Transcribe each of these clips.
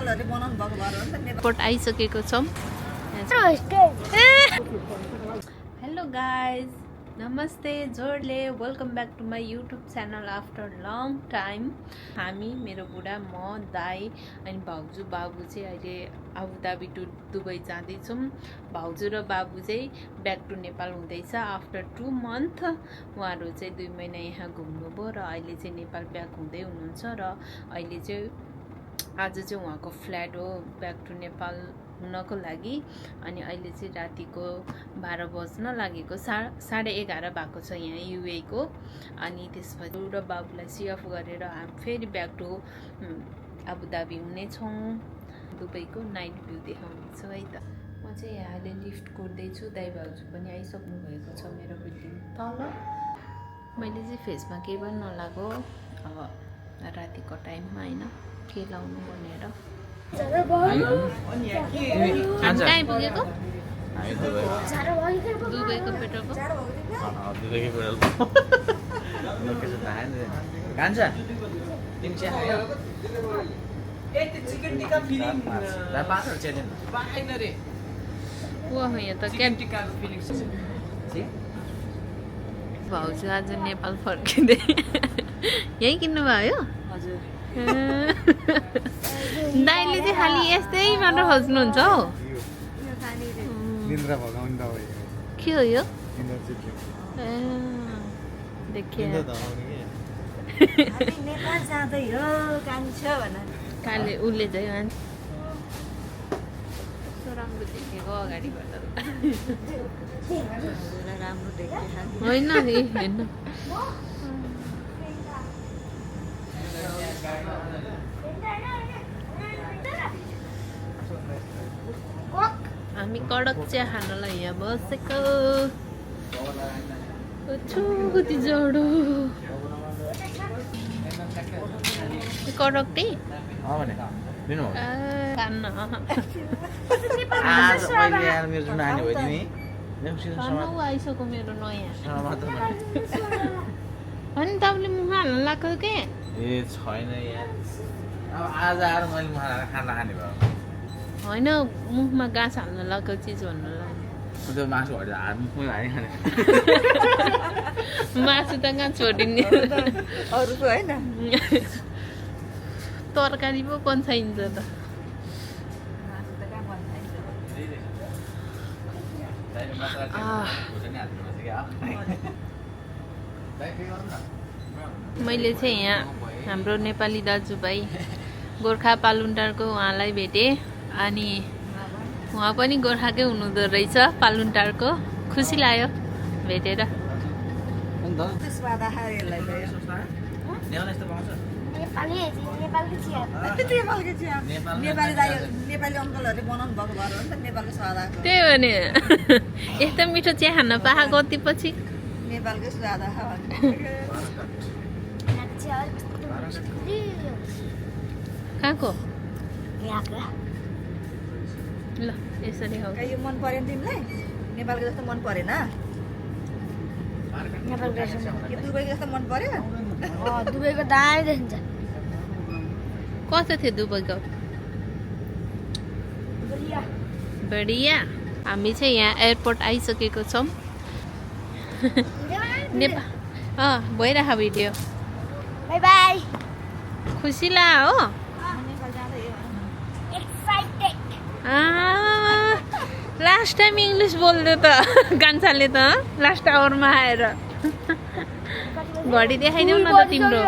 अङ्कलहरूले बनाउनु भएको भएर हो नि त नेपाल एयरपोर्ट आइसकेको छौँ। हेलो गाइज, नमस्ते जोडले, welcome back to my YouTube channel after long time. हामी, मेरो बुढा, म, दाई अनि भाउजू बाबु चाहिँ अहिले अबुधाबी टु दुबई जाँदैछौँ। भाउजू र बाबु चाहिँ ब्याक टु नेपाल हुँदैछ आफ्टर 2 मन्थ। उहाँहरू चाहिँ 2 महिना यहाँ घुम्नुभयो र अहिले चाहिँ नेपाल ब्याक हुँदै हुनुहुन्छ र अहिले चाहिँ आज चाहिँ उहाँको फ्ल्याट हो ब्याक टु नेपाल हुनको लागि। अनि अहिले चाहिँ रातिको 12 बज्न लागेको, 11:30 भएको छ यहाँ युए को। अनि त्यसपछि र बाबुलाई सिएफ गरेर हामी फेरि ब्याक टु अबुधाबी हुनेछौँ। दुबईको नाइट भ्यू देखाउनेछु है त। म चाहिँ यहाँ अहिले लिफ्ट कुर्दैछु, दाइ भाउजू पनि आइसक्नु भएको छ मेरो बिल्डिङ तल। मैले चाहिँ फेसमा केही पनि नलागो अब रातिको टाइममा होइन के लाउनु भनेर। कहाँ पुगेको? दुबईको पेट्रोल भाउजू आज नेपाल फर्किँदै यही किन्नु भयो? दाइले चाहिँ खालि यस्तै मात्र खोज्नुहुन्छ हौ। के हो यो? नेपाल जाँदै हो कान्छ भनेर काले उसले चाहिँ राम्रो देखेको अगाडिबाट राम्रो देख्यो होइन नि हेर्नु। हामी कडक चिया खानलाई यहाँ बसेको। कति जडो कडक टी आइसक्यो मेरो नयाँ। अनि तपाईँले मुखमा हाल्नु लाग्यो के? ए छैन यार, अब आज आएर मैले खाना खाने भयो। होइन, मुखमा गाँस हाल्न लगाएको चिज भन्नु लाग्यो। त्यो मासु मुखमै हालिखाने मासु त कहाँ छोडिने, अरूको होइन तरकारी पो कन्साइन्छ त। मैले चाहिँ यहाँ हाम्रो नेपाली दाजुभाइ गोर्खा पालुन्टारको उहाँलाई भेटेँ। अनि उहाँ पनि गोर्खाकै हुनुहुँदो रहेछ पालुन्टारको। खुसी लाग्यो भेटेर। नेपाली अङ्कलहरूले बनाउनु भएको भएर हो नि त नेपालको स्वाद आएको। त्यही हो नि, यस्तो मिठो चिया खान पाएको कति पछि। नेपालकै स्वाद आएको कहाँको? ल यसरी हो। यो मन परेन तिमीलाई? नेपालको जस्तो मन परेन? दुबईको जस्तो मन पर्यो? दुबईको दामी देखिन्छ। कस्तो थियो दुबईको? बढिया। हामी चाहिँ यहाँ एयरपोर्ट आइसकेको छौँ। नेपाल भइरह भिडियो। By by. खुसी ला हो? लास्ट टाइम इङ्ग्लिस बोल्दै त कान्छाले त लास्ट आवरमा आएर। घडी देखाइदेऊ न त तिम्रो।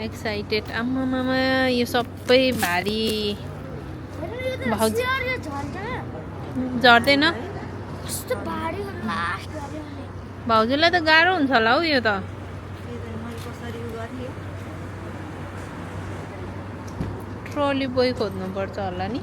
एक्साइटेड। आम्मामा यो सबै भारी। झर्दैन? भाउजूलाई त गाह्रो हुन्छ होला हौ यो त। ट्रली बोय खोज्नुपर्छ होला नि।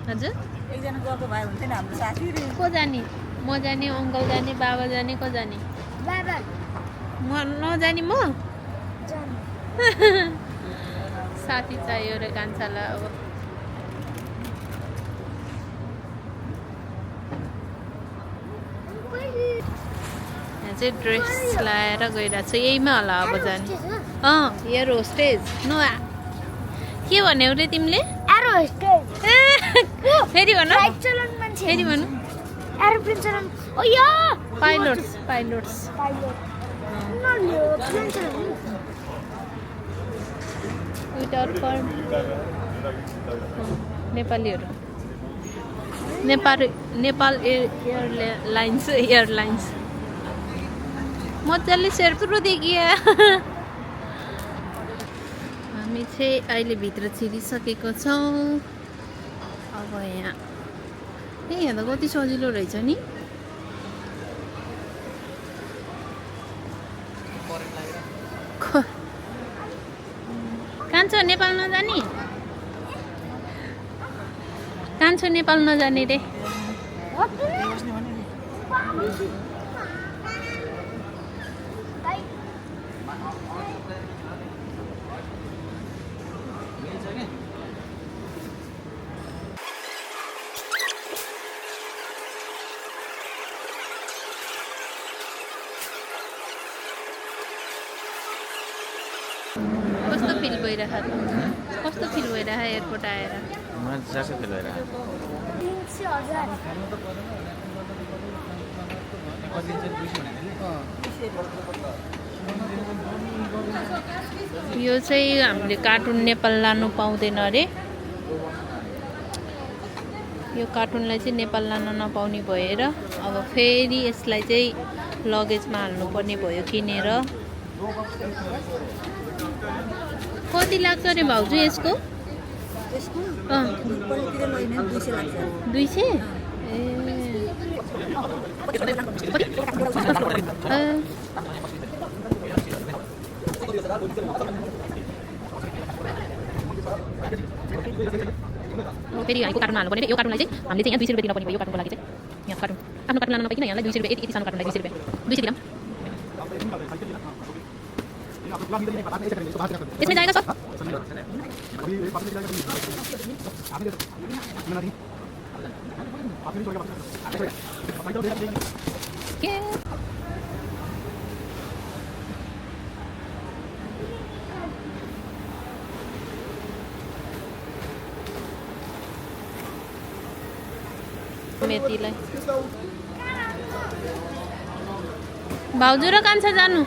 हजुर एकजना गएको भए हुन्थ्यो नि हाम्रो साथी रे। को जाने? म जाने अङ्कल जाने बाबा जाने को जाने बाबा म नजाने म जानु साथी चाहियो र कान्छालाई अब यहाँ चाहिँ ड्रेस लाएर गइरहेको छ यहीमा होला अब जाने एयर होस्टेज के भन्यौ रे तिमीले एरो होस्टेज फेरि भन फ्लाइट चलाउनु मान्छे फेरि भन एरोप्लेन चलाउनु ओ यो पाइलोट्स पाइलट न लो प्लेन चलाउनु विदाउट फर नेपालीहरू नेपाल एयरलाइन्स मजाले शेरपुरो देखिया हामी चाहिँ अहिले भित्र छिरिसकेको छौँ अब यहाँ यहाँ त कति सजिलो रहेछ नि कान्छो नेपाल नजाने कान्छो नेपाल नजाने रे कस्तो फिल भइरहेको कस्तो फिल भइरहेको एयरपोर्ट आएर मजाको फिल भइरहेको 300,000 यो चाहिँ हामीले कार्टुन नेपाल लानु पाउँदैन अरे यो कार्टुनलाई चाहिँ नेपाल लान नपाउने भएर अब फेरि यसलाई चाहिँ लगेजमा हाल्नुपर्ने भयो किनेर कति लाग्छ अरे भाउजू यसको त्यसको अँ पल्लोतिर लैन 200 लाग्छ 200 फेरि यहाँको कार्टुन हाल्नु पर्ने यो कार्टुनलाई चाहिँ हामीले चाहिँ यहाँ 200 रुपियाँ दिनु पर्ने भयो यो कार्टुनको लागि चाहिँ यहाँ कार्टुन आफ्नो कार्टुन लान नपाइकन यहाँलाई 200 रुपियाँ यति सानो कार्टुनलाई 200 रुपियाँ 200 दिलाम इसमें जाएगा सब मेथीलाई भाउजू र कान्छा जानु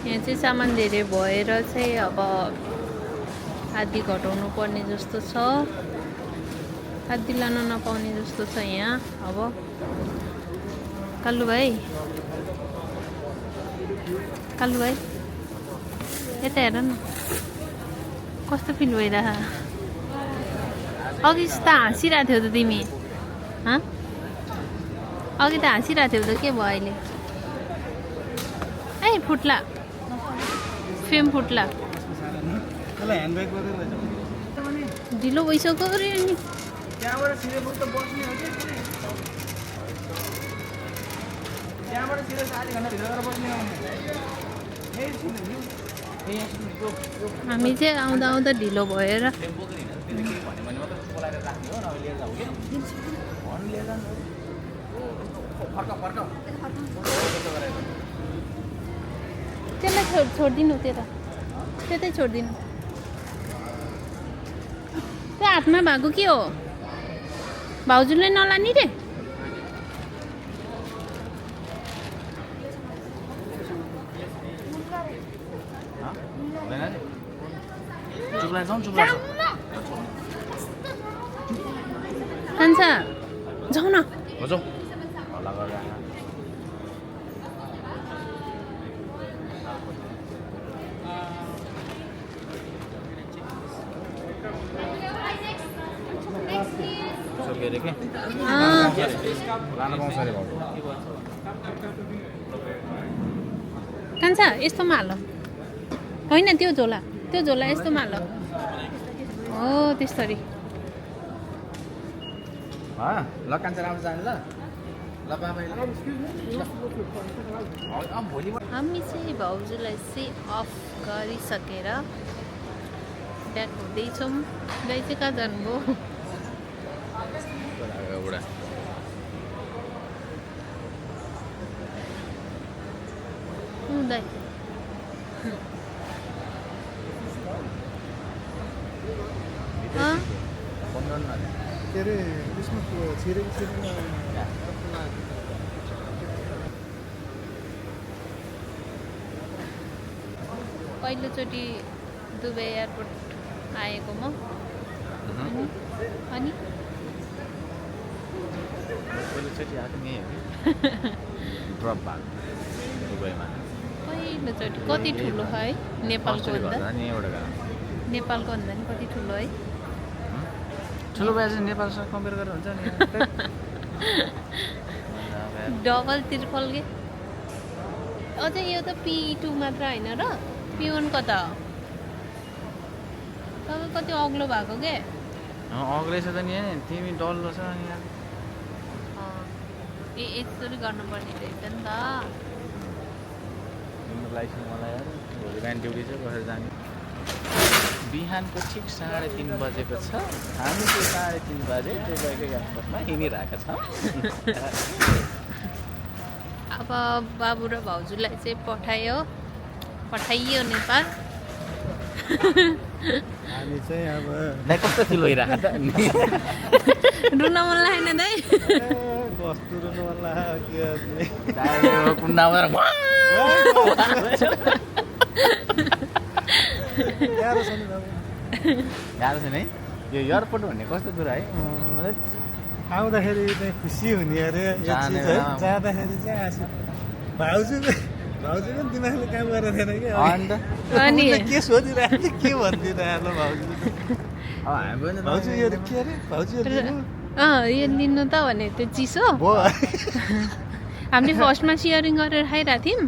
यहाँ चाहिँ सामान धेरै भएर चाहिँ अब आदि घटाउनु पर्ने जस्तो छ आदि लान नपाउने जस्तो छ यहाँ अब काल्लु भाइ यता हेर न कस्तो फिल भइरह अघि त हाँसिरहेको थियौ त तिमी अघि त हाँसिरहेको थियौ त के भयो अहिले ए फुट्ला फ्रेम फुट्ला ढिलो भइसक्यो अरे अनि हामी चाहिँ आउँदा आउँदा ढिलो भएर त्यसलाई छोडिदिनु त्यतै छोडिदिनु त्यो हातमा भएको के हो भाउजूले नलाने रे कान्छा जाऊ न हो जाऊ हल्ला गरेर आएर के अरे के लान पाउँछ अरे भाउ कान्छा यस्तोमा हाल होइन त्यो झोला यस्तोमा हाल हो त्यस्तरी ल कान्छ राम्रो जाने ल ल बाबाले भोलि हामी चाहिँ भाउजूलाई चाहिँ अफ गरिसकेर ब्याक हुँदैछौँ दाइ चाहिँ कहाँ जानुभयो बुढा दाइ के अरे त्यसमा छिरेको छैन पहिलोचोटि दुबई एयरपोर्ट आएको म अनि पहिलोचोटि आएको नि ड्रप भएको दुबईमा पहिलोचोटि कति ठुलो है नेपालको भन्दा नि एउटा नेपालको भन्दा नि कति ठुलो है ठुलो भए चाहिँ नेपालसँग कम्पेयर गरेर हुन्छ नि डबल त्रिपल के अझै यो त P2 मात्र होइन र P1 कता हो तपाईँ कति अग्लो भएको के अग्लै छ त नि तिमी डल्लो छ अनि यसरी गर्नुपर्ने रहेछ नि त तिम्रो लाइसेन्स मलाई यार भोलि बिहान ड्युटी छ बसेर जाने बिहानको ठिक 3:30 बजेको छ हामी चाहिँ 3:30 बजे दुबईको एयरपोर्टमा हिँडिरहेका छौँ अब बाबु र भाउजूलाई चाहिँ पठाइयो नेपाल हामी चाहिँ अब दाइ कस्तो फिल भइरहेको त रुन मन लागेन दाइ कस्तो रुनु वाला के कुन्डामा गाह्रो छ नि बाबु गाह्रो छ नि यो एयरपोर्ट भन्ने कस्तो कुरा है आउँदाखेरि चाहिँ खुसी हुने अरे यो चिज है जाँदाखेरि चाहिँ आँसु भाउजूको दिमागले काम गरेर थिएन कि अनि के सोधिरहेको थियो के भनिदिइरहेको भाउजू अब हामी पनि भाउजू यो के अरे भाउजू यो लिनु यो लिनु त भने त्यो चिसो भयो हामीले फर्स्टमा सेयरिङ गरेर खाइरहेको थियौँ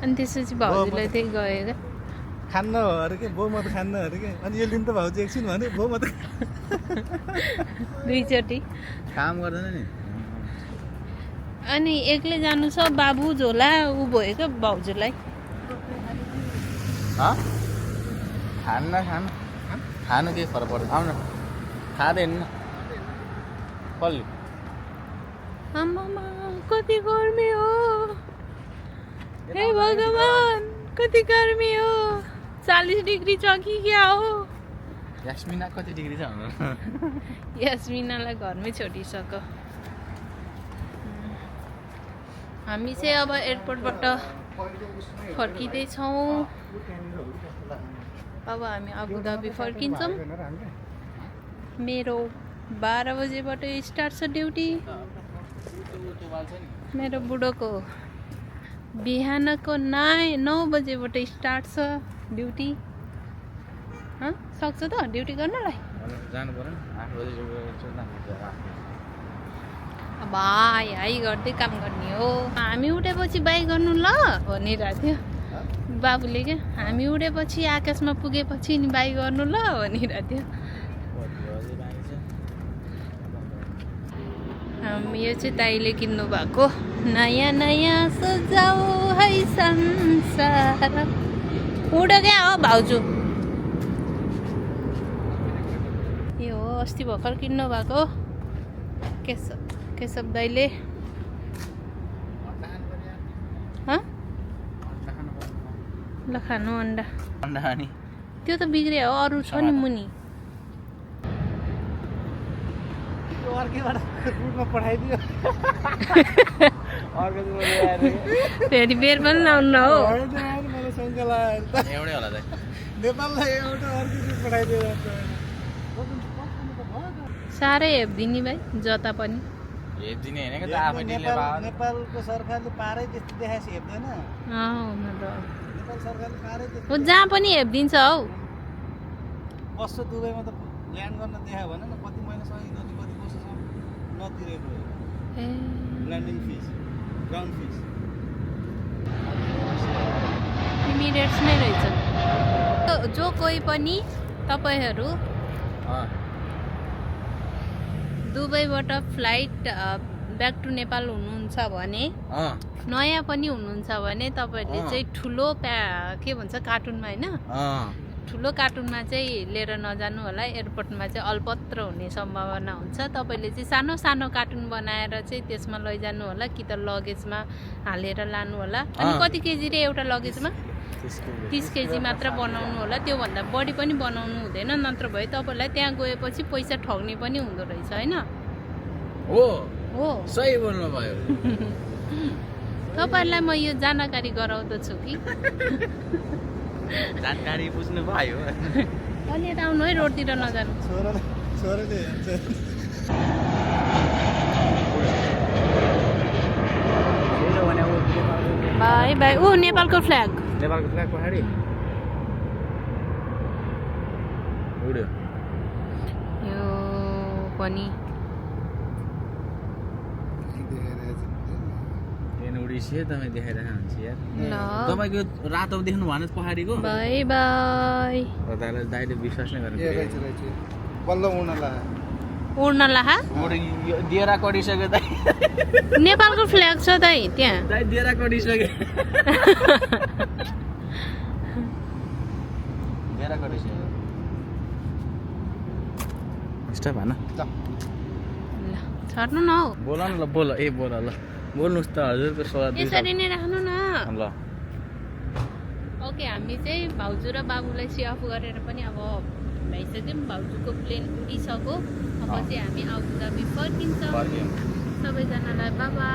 अनि त्यसपछि भाउजूलाई त्यही गयो क्या खान्न हो अरे के बो म त खान्न अरे के अनि यो लिनु त भाउजू एकछिन भने बो म त दुईचोटि काम गर्दैन नि अनि एक्लै जानु छ बाबु झोला ऊ भयो क्या भाउजूलाई खानु केही फरक पर्दैन आउन खाँदैन कसले आमामा कति गर्मी हो हे भगवान कति गर्मी हो 40 डिग्री छ कि क्या हो यास्मिना कति डिग्री छ हाम्रो यास्मिनालाई घरमै छोडिसक्यो हामी चाहिँ अब एयरपोर्टबाट फर्किँदैछौँ अब हामी अबुधाबी फर्किन्छौँ मेरो 12 बजेबाट स्टार्ट छ ड्युटी मेरो बुढोको बिहानको 9 बजेबाट स्टार्ट छ ड्युटी सक्छ त ड्युटी गर्नलाई जानु पर्यो 8 बजे अब हाई गर्दै काम गर्ने हो हामी उठेपछि बाई गर्नु ल भनिरहेको थियो बाबुले क्या हामी उठेपछि आकाशमा पुगेपछि नि बाई गर्नु ल भनिरहेको थियो यो चाहिँ दाइले किन्नु भएको नयाँ नयाँ सजाऊ है संसार उडो क्या हो भाउजू यो हो अस्ति भर्खर किन्नु भएको केशव दाइले ल खानु अन्डा अनि त्यो त बिग्रियो हो अरू छ नि मुनि अर्कैबाट रुटमा पठाइदियो फेरि बेर पनि लाउनु हो मलाई शङ्का लाग्यो एउटै होला दाइ नेपाललाई एउटा अर्को रुट पठाइदियो साह्रै हेप्दिनी भाइ जता पनि हेप्दिने होइन कि त आफै डिले भयो नेपालको सरकारले पारै त्यस्तो देखाएपछि हेप्दैन हुन त नेपाल सरकारले पारै त्यस्तो हो जहाँ पनि हेपिदिन्छ हौ बस्छ दुबईमा त ल्यान्ड गर्न देखायो भने न कति महिनासम्म यिनीहरूले कति वर्षसम्म नतिरेको हो ए ल्यान्डिङ फिस ग्राउन्ड फिस इमिरेट्समै रहेछ जो कोही पनि तपाईँहरू दुबईबाट फ्लाइट ब्याक टु नेपाल हुनुहुन्छ भने नयाँ पनि हुनुहुन्छ भने तपाईँहरूले चाहिँ ठुलो के भन्छ कार्टुनमा होइन ठुलो कार्टुनमा चाहिँ लिएर नजानु होला एयरपोर्टमा चाहिँ अलपत्र हुने सम्भावना हुन्छ तपाईँले चाहिँ सानो सानो कार्टुन बनाएर चाहिँ त्यसमा लैजानु होला कि त लगेजमा हालेर लानु होला अनि कति केजी रे एउटा लगेजमा 30 केजी मात्र बनाउनु होला त्योभन्दा बढी पनि बनाउनु हुँदैन नत्र भए तपाईँलाई त्यहाँ गएपछि पैसा ठग्ने पनि हुँदो रहेछ होइन हो हो सही बोल्नु भयो तपाईँहरूलाई म यो जानकारी गराउँदछु कि जानकारी बुझ्नु भयो अलि यता आउनु है रोडतिर नजानु छोराले बाई बाई ऊ नेपालको फ्ल्याग नेपालको फ्ल्याग पछाडि उड्यो यो पनि उडिसियो तपाईँ देखाइरहेको हुन्छ यार ल तपाईँको रातो देख्नु भएन पहाडीको बाई बाई तपाईँलाई दाइले विश्वास नै गर्नु बल्ल उड्नला उड्न लाहा दिएरा कडिसक्यो दाइ नेपालको फ्ल्याग छ दाइ त्यहाँ दाइ दिएरा कडिसक्यो दिएरा कडिसक्यो स्टप भन ल छर्नु न हौ बोल न ल बोल ए बोल ल बोल्नुहोस् त हजुरको सल्लाह यसरी नै राख्नु न ल ओके हामी चाहिँ भाउजू र बाबुलाई सी अफ गरेर पनि अब भइसक्यौँ भाउजूको प्लेन उडिसक्यो अब चाहिँ हामी आबुधाबी फर्किन्छौँ सबैजनालाई बाबा